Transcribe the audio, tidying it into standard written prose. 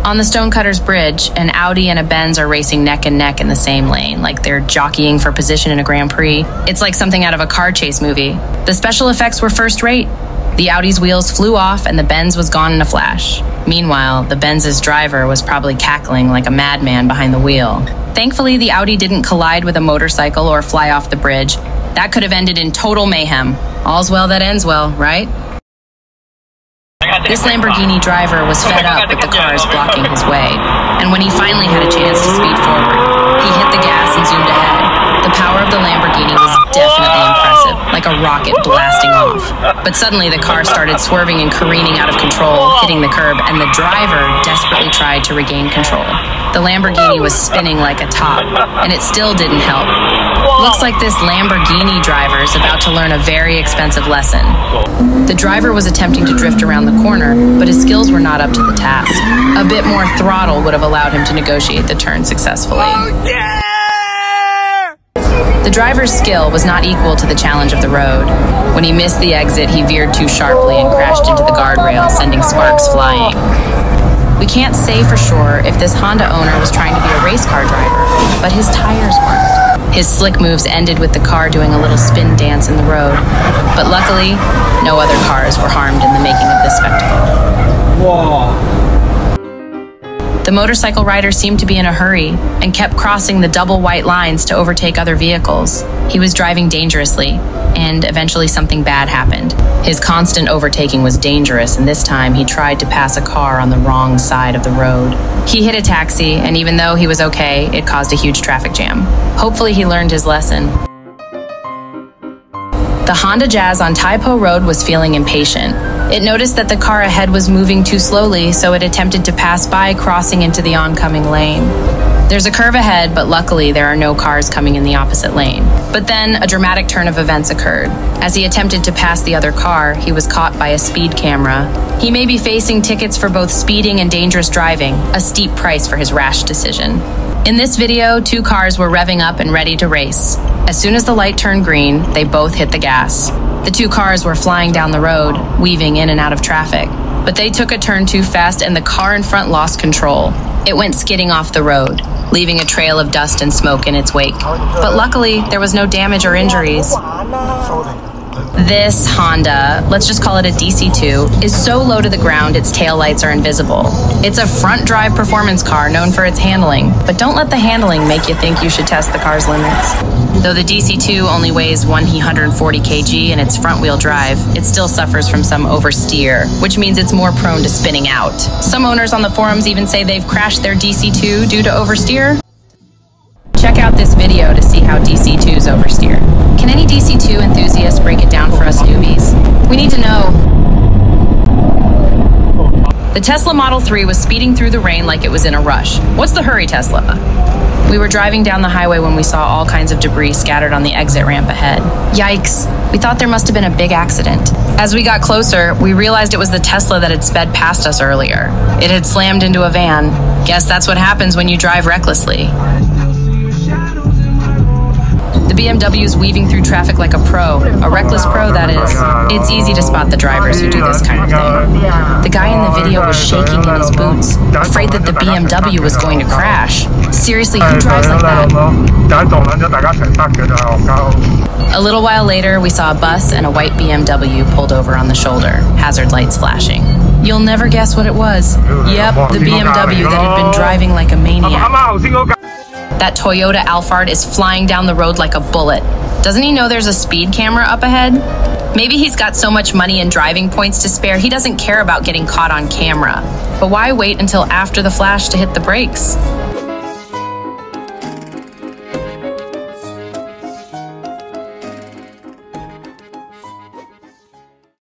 On the Stonecutters Bridge, an Audi and a Benz are racing neck and neck in the same lane, like they're jockeying for position in a Grand Prix. It's like something out of a car chase movie. The special effects were first rate. The Audi's wheels flew off and the Benz was gone in a flash. Meanwhile, the Benz's driver was probably cackling like a madman behind the wheel. Thankfully, the Audi didn't collide with a motorcycle or fly off the bridge. That could have ended in total mayhem. All's well that ends well, right? This Lamborghini driver was fed up with the cars blocking his way, and when he finally had a chance to speed forward, he hit the gas and zoomed ahead. The power of the Lamborghini was definitely impressive, like a rocket blasting off. But suddenly the car started swerving and careening out of control, hitting the curb, and the driver desperately tried to regain control. The Lamborghini was spinning like a top, and it still didn't help. Looks like this Lamborghini driver is about to learn a very expensive lesson. The driver was attempting to drift around the corner, but his skills were not up to the task. A bit more throttle would have allowed him to negotiate the turn successfully. The driver's skill was not equal to the challenge of the road. When he missed the exit, he veered too sharply and crashed into the guardrail, sending sparks flying. We can't say for sure if this Honda owner was trying to be a race car driver, but his tires weren't. His slick moves ended with the car doing a little spin dance in the road. But luckily, no other cars were harmed in the making of this spectacle. Whoa. The motorcycle rider seemed to be in a hurry and kept crossing the double white lines to overtake other vehicles. He was driving dangerously, and eventually something bad happened. His constant overtaking was dangerous, and this time he tried to pass a car on the wrong side of the road. He hit a taxi, and even though he was okay, it caused a huge traffic jam. Hopefully he learned his lesson. The Honda Jazz on Taipo Road was feeling impatient. It noticed that the car ahead was moving too slowly, so it attempted to pass by, crossing into the oncoming lane. There's a curve ahead, but luckily there are no cars coming in the opposite lane. But then a dramatic turn of events occurred. As he attempted to pass the other car, he was caught by a speed camera. He may be facing tickets for both speeding and dangerous driving, a steep price for his rash decision. In this video, two cars were revving up and ready to race. As soon as the light turned green, they both hit the gas. The two cars were flying down the road, weaving in and out of traffic. But they took a turn too fast and the car in front lost control. It went skidding off the road, leaving a trail of dust and smoke in its wake. But luckily, there was no damage or injuries. This Honda, let's just call it a DC2, is so low to the ground its taillights are invisible. It's a front-drive performance car known for its handling, but don't let the handling make you think you should test the car's limits. Though the DC2 only weighs 140 kg and it's front-wheel drive, it still suffers from some oversteer, which means it's more prone to spinning out. Some owners on the forums even say they've crashed their DC2 due to oversteer. Check out this video to see how DC2s oversteer. Can any DC2 enthusiast break it down for us newbies? We need to know. The Tesla Model 3 was speeding through the rain like it was in a rush. What's the hurry, Tesla? We were driving down the highway when we saw all kinds of debris scattered on the exit ramp ahead. Yikes, we thought there must have been a big accident. As we got closer, we realized it was the Tesla that had sped past us earlier. It had slammed into a van. Guess that's what happens when you drive recklessly. The BMW's weaving through traffic like a pro, a reckless pro that is. It's easy to spot the drivers who do this kind of thing. The guy in the video was shaking in his boots, afraid that the BMW was going to crash. Seriously, who drives like that? A little while later, we saw a bus and a white BMW pulled over on the shoulder, hazard lights flashing. You'll never guess what it was. Yep, the BMW that had been driving like a maniac. That Toyota Alphard is flying down the road like a bullet. Doesn't he know there's a speed camera up ahead? Maybe he's got so much money and driving points to spare, he doesn't care about getting caught on camera. But why wait until after the flash to hit the brakes?